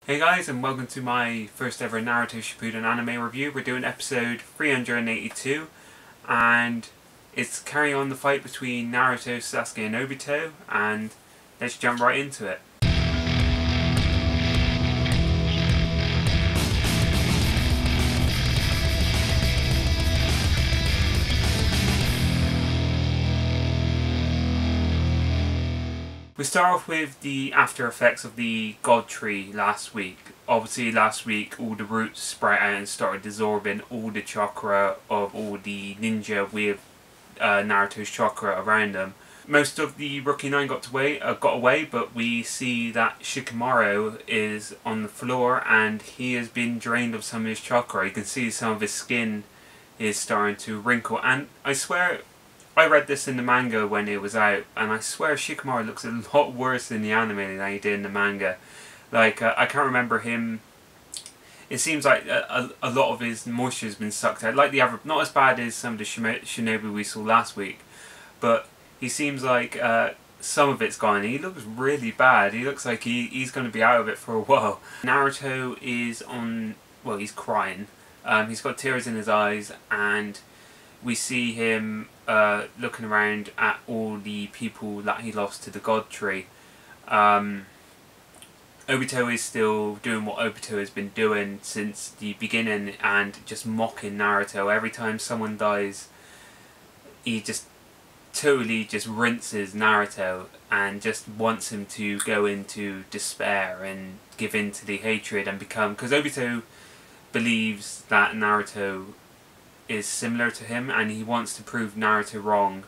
Hey guys, and welcome to my first ever Naruto Shippuden anime review. We're doing episode 382, and it's carrying on the fight between Naruto, Sasuke and Obito, and let's jump right into it. We start off with the after effects of the God Tree last week. Obviously last week all the roots sprout out and started absorbing all the chakra of all the ninja with Naruto's chakra around them. Most of the Rookie 9 got away, but we see that Shikamaru is on the floor and he has been drained of some of his chakra. You can see some of his skin is starting to wrinkle, and I swear I read this in the manga when it was out, and I swear Shikamaru looks a lot worse in the anime than he did in the manga. Like, I can't remember him. It seems like a lot of his moisture has been sucked out. Like the average, not as bad as some of the shinobi we saw last week, but he seems like some of it's gone. He looks really bad. He looks like he's going to be out of it for a while. Naruto is on, well, he's crying. He's got tears in his eyes, and we see him looking around at all the people that he lost to the God Tree. Obito is still doing what Obito has been doing since the beginning and just mocking Naruto. Every time someone dies, he just totally just rinses Naruto and just wants him to go into despair and give in to the hatred and become... Because Obito believes that Naruto is similar to him, and he wants to prove Naruto wrong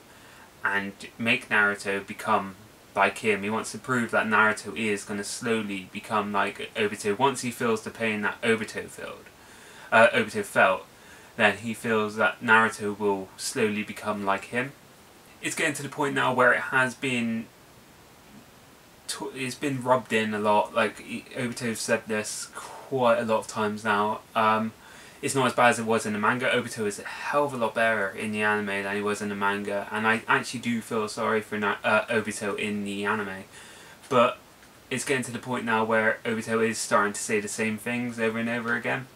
and make Naruto become like him. He wants to prove that Naruto is going to slowly become like Obito. Once he feels the pain that Obito felt, then he feels that Naruto will slowly become like him. It's getting to the point now where it has been rubbed in a lot. Like, Obito said this quite a lot of times now. It's not as bad as it was in the manga. Obito is a hell of a lot better in the anime than he was in the manga, and I actually do feel sorry for Obito in the anime. But it's getting to the point now where Obito is starting to say the same things over and over again,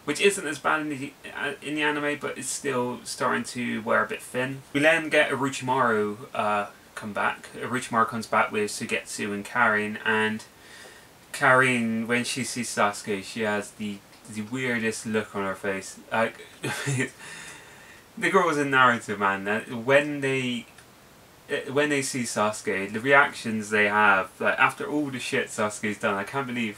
which isn't as bad in the anime, but it's still starting to wear a bit thin. We then get Orochimaru come back. Orochimaru comes back with Suigetsu and Karin, and Karin, when she sees Sasuke, she has the weirdest look on her face. Like, the girls in Naruto, man, when they see Sasuke, the reactions they have, like, after all the shit Sasuke's done, I can't believe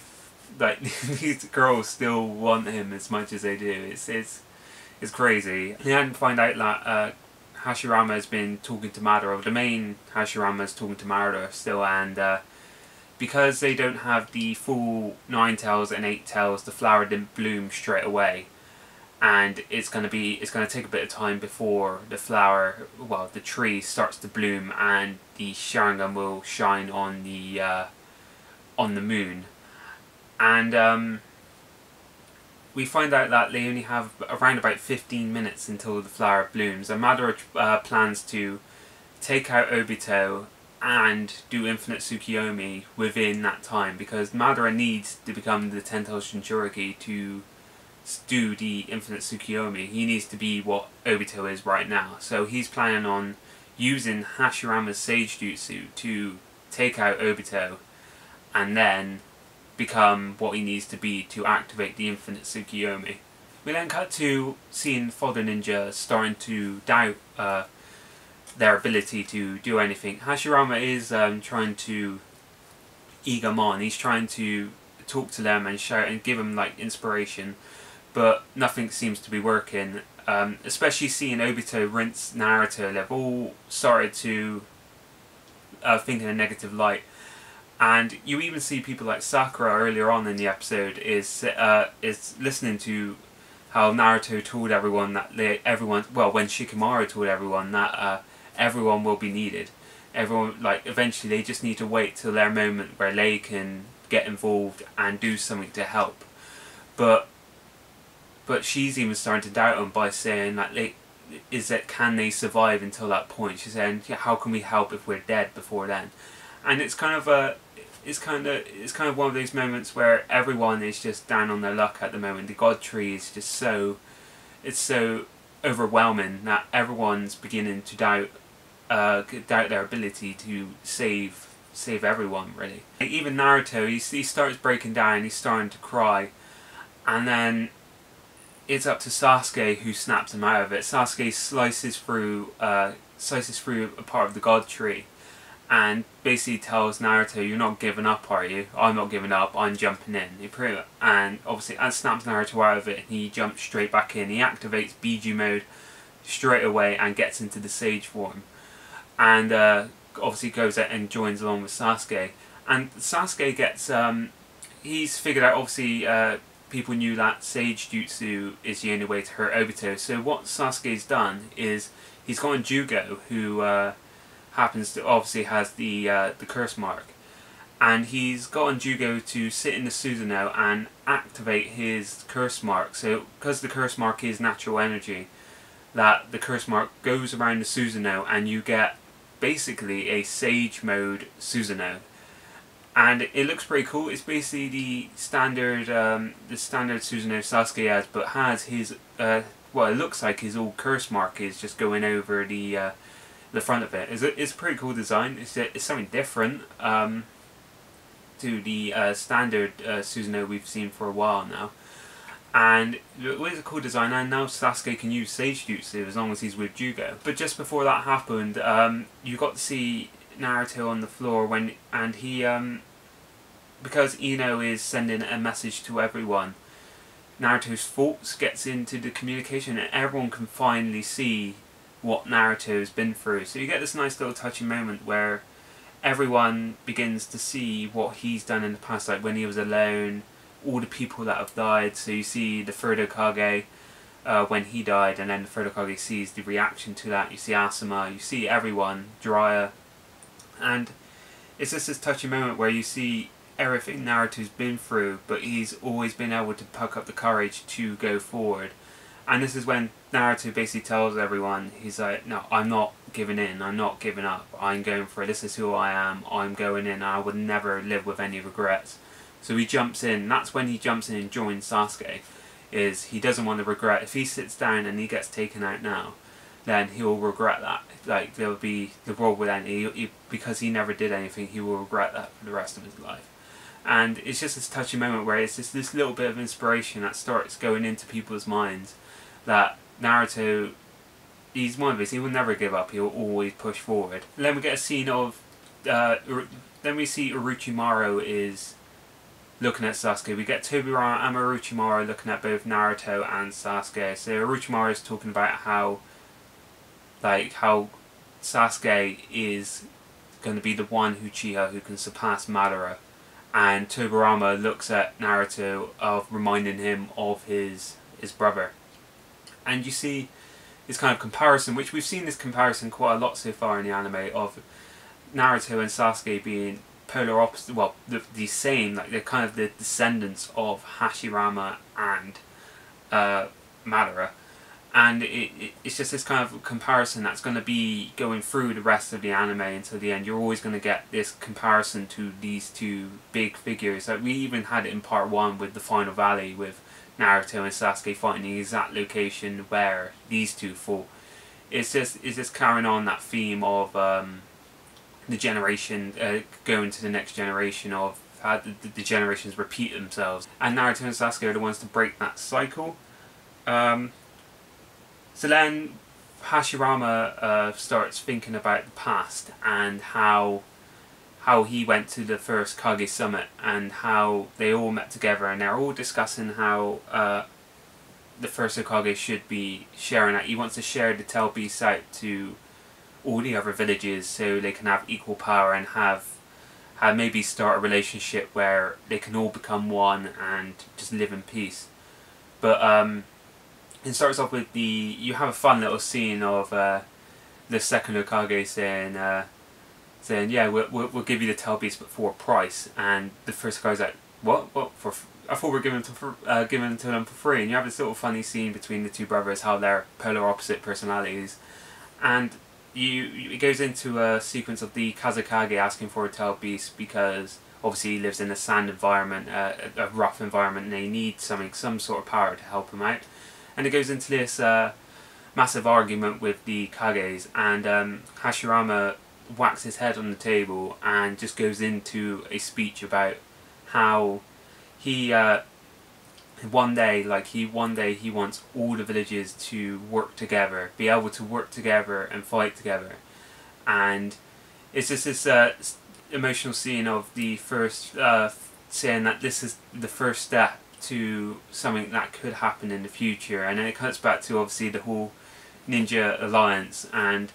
like these girls still want him as much as they do. It's crazy. And then find out that Hashirama has been talking to Madara. The main Hashirama is talking to Madara still, and because they don't have the full 9 tails and 8 tails, the flower didn't bloom straight away, and it's gonna take a bit of time before the tree starts to bloom and the Sharingan will shine on the moon. And we find out that they only have around about 15 minutes until the flower blooms, and Madara plans to take out Obito and do Infinite Tsukiyomi within that time, because Madara needs to become the 10-tailed Jinchuriki to do the Infinite Tsukiyomi. He needs to be what Obito is right now. So he's planning on using Hashirama's Sage Jutsu to take out Obito and then become what he needs to be to activate the Infinite Tsukiyomi. We then cut to seeing Fodder Ninja starting to doubt their ability to do anything. Hashirama is trying to egg them on. He's trying to talk to them and shout and give them like inspiration, but nothing seems to be working. Especially seeing Obito rinse Naruto, they've all started to think in a negative light. And you even see people like Sakura earlier on in the episode is listening to how Naruto told everyone that when Shikamaru told everyone that everyone will be needed. Everyone, like, eventually they just need to wait till their moment where they can get involved and do something to help. But she's even starting to doubt them by saying that can they survive until that point? She's saying, yeah, how can we help if we're dead before then? And it's kind of it's kind of one of those moments where everyone is just down on their luck at the moment. The God Tree is just so overwhelming that everyone's beginning to doubt their ability to save everyone, really. Like, even Naruto, he starts breaking down, he's starting to cry, and then it's up to Sasuke, who snaps him out of it. Sasuke slices through a part of the God Tree, and basically tells Naruto, "You're not giving up, are you? I'm not giving up. I'm jumping in." And obviously, and snaps Naruto out of it, and he jumps straight back in. He activates Biju mode straight away and gets into the Sage form, and obviously goes out and joins along with Sasuke. And Sasuke gets he's figured out, obviously, people knew that Sage Jutsu is the only way to hurt Obito. So what Sasuke's done is he's got Jugo, who happens to obviously has the curse mark, and he's gotten Jugo to sit in the Susanoo and activate his curse mark. So because the curse mark is natural energy, that the curse mark goes around the Susanoo, and you get basically a Sage mode Susanoo. And it looks pretty cool. It's basically the standard Susanoo Sasuke has, but has his well, it looks like his old curse mark is just going over the front of it. It's a pretty cool design. It's something different to the standard Susanoo we've seen for a while now. And it was a cool design, and now Sasuke can use Sage Jutsu as long as he's with Jugo. But just before that happened, you got to see Naruto on the floor and he because Ino is sending a message to everyone, Naruto's thoughts gets into the communication, and everyone can finally see what Naruto's been through. So you get this nice little touching moment where everyone begins to see what he's done in the past, like when he was alone, all the people that have died. So you see the third Hokage when he died, and then the third Hokage sees the reaction to that. You see Asuma, you see everyone, Jiraiya, and it's just this touching moment where you see everything Naruto's been through, but he's always been able to pluck up the courage to go forward. And this is when Naruto basically tells everyone, he's like, "No, I'm not giving in, I'm not giving up, I'm going for it, this is who I am, I'm going in, and I would never live with any regrets." So he jumps in, and that's when he jumps in and joins Sasuke, is he doesn't want to regret. If he sits down and he gets taken out now, then he'll regret that. Like, there'll be, the world will end, because he never did anything, he will regret that for the rest of his life. And it's just this touching moment where it's just this little bit of inspiration that starts going into people's minds, that Naruto, he's one of us, he will never give up, he'll always push forward. And then we get a scene of, then we see Orochimaru is looking at Sasuke. We get Tobirama and Orochimaru looking at both Naruto and Sasuke. So Orochimaru is talking about how Sasuke is going to be the one Uchiha who can surpass Madara, and Tobirama looks at Naruto of reminding him of his brother. And you see this kind of comparison, which we've seen this comparison quite a lot so far in the anime, of Naruto and Sasuke being polar opposite, well, the same, like they're kind of the descendants of Hashirama and Madara. And it's just this kind of comparison that's going to be going through the rest of the anime until the end. You're always going to get this comparison to these two big figures. Like, we even had it in part 1 with the Final Valley, with Naruto and Sasuke fighting the exact location where these two fought. It's just carrying on that theme of the generation going to the next generation, of how the generations repeat themselves. And Naruto and Sasuke are the ones to break that cycle. So then Hashirama starts thinking about the past and how he went to the first Kage Summit, and how they all met together, and they're all discussing how the first Hokage should be sharing that. He wants to share the Tell Beast out to all the other villages so they can have equal power and have maybe start a relationship where they can all become one and just live in peace. But it starts off with you have a fun little scene of the second Hokage saying, "Yeah, we'll give you the Tell Beast, but for a price." And the first Hokage's like, "What? For? I thought we were giving them to them for free." And you have this little funny scene between the two brothers, how they're polar opposite personalities, and it goes into a sequence of the Kazekage asking for a Tell Beast because obviously he lives in a sand environment, a rough environment, and they need some sort of power to help him out. And it goes into this massive argument with the Kages, and Hashirama whacks his head on the table and just goes into a speech about how he one day he wants all the villages to work together, be able to work together and fight together. And it's just this emotional scene of the first saying that this is the first step to something that could happen in the future. And then it comes back to obviously the whole Ninja Alliance and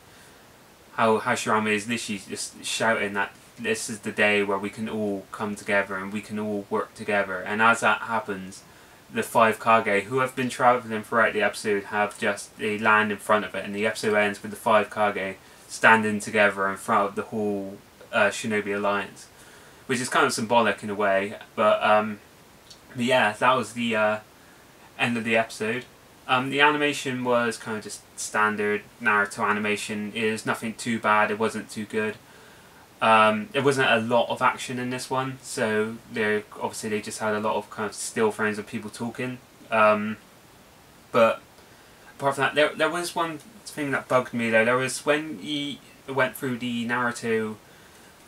how Hashirama is literally just shouting that this is the day where we can all come together and we can all work together. And as that happens, the 5 Kage who have been travelling throughout the episode they land in front of it, and the episode ends with the 5 Kage standing together in front of the whole Shinobi Alliance, which is kind of symbolic in a way. But yeah, that was the end of the episode. The animation was kind of just standard Naruto animation. It was nothing too bad, it wasn't too good. There wasn't a lot of action in this one, so obviously they just had a lot of kind of still frames of people talking. But apart from that, there was one thing that bugged me though. There was when he went through the Naruto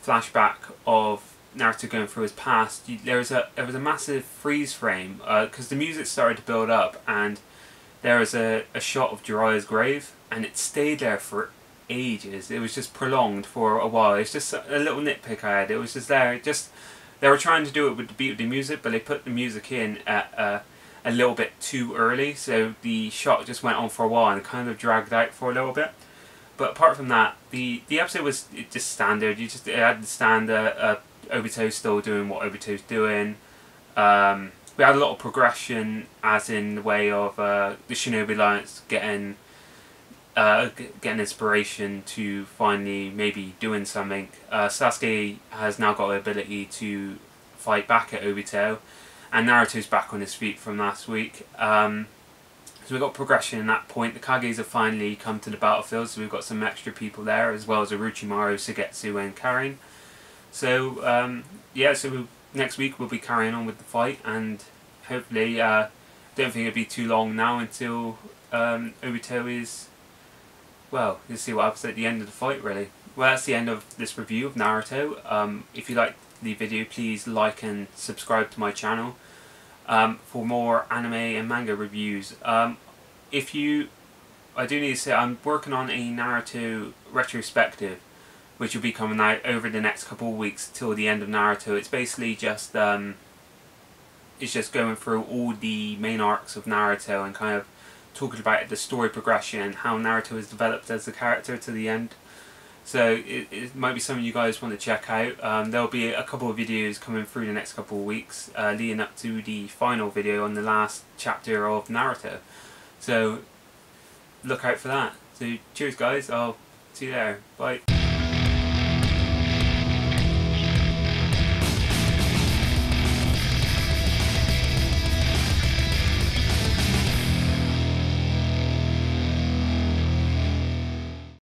flashback of Naruto going through his past, there was a massive freeze frame because the music started to build up, and there was a shot of Jiraiya's grave, and it stayed there for ages. It was just prolonged for a while. It's just a little nitpick I had. It was just there. They were trying to do it with the beat of the music, but they put the music in at a little bit too early, so the shot just went on for a while and kind of dragged out for a little bit. But apart from that, the episode was just standard. It had the standard Obito still doing what Obito's doing. We had a lot of progression, as in the way of the Shinobi Alliance getting inspiration to finally maybe doing something. Sasuke has now got the ability to fight back at Obito, and Naruto's back on his feet from last week. So we've got progression in that point. The Kages have finally come to the battlefield, so we've got some extra people there, as well as Orochimaru, Suigetsu and Karin. So yeah, so next week we'll be carrying on with the fight, and hopefully, don't think it'll be too long now until Obito is, well, you'll see what happens at the end of the fight really. Well, that's the end of this review of Naruto. If you liked the video, please like and subscribe to my channel for more anime and manga reviews. I do need to say I'm working on a Naruto retrospective, which will be coming out over the next couple of weeks till the end of Naruto. It's basically just it's just going through all the main arcs of Naruto and kind of talking about the story progression and how Naruto has developed as a character to the end. So it might be something you guys want to check out. There'll be a couple of videos coming through the next couple of weeks leading up to the final video on the last chapter of Naruto. So look out for that. So cheers guys, I'll see you there. Bye.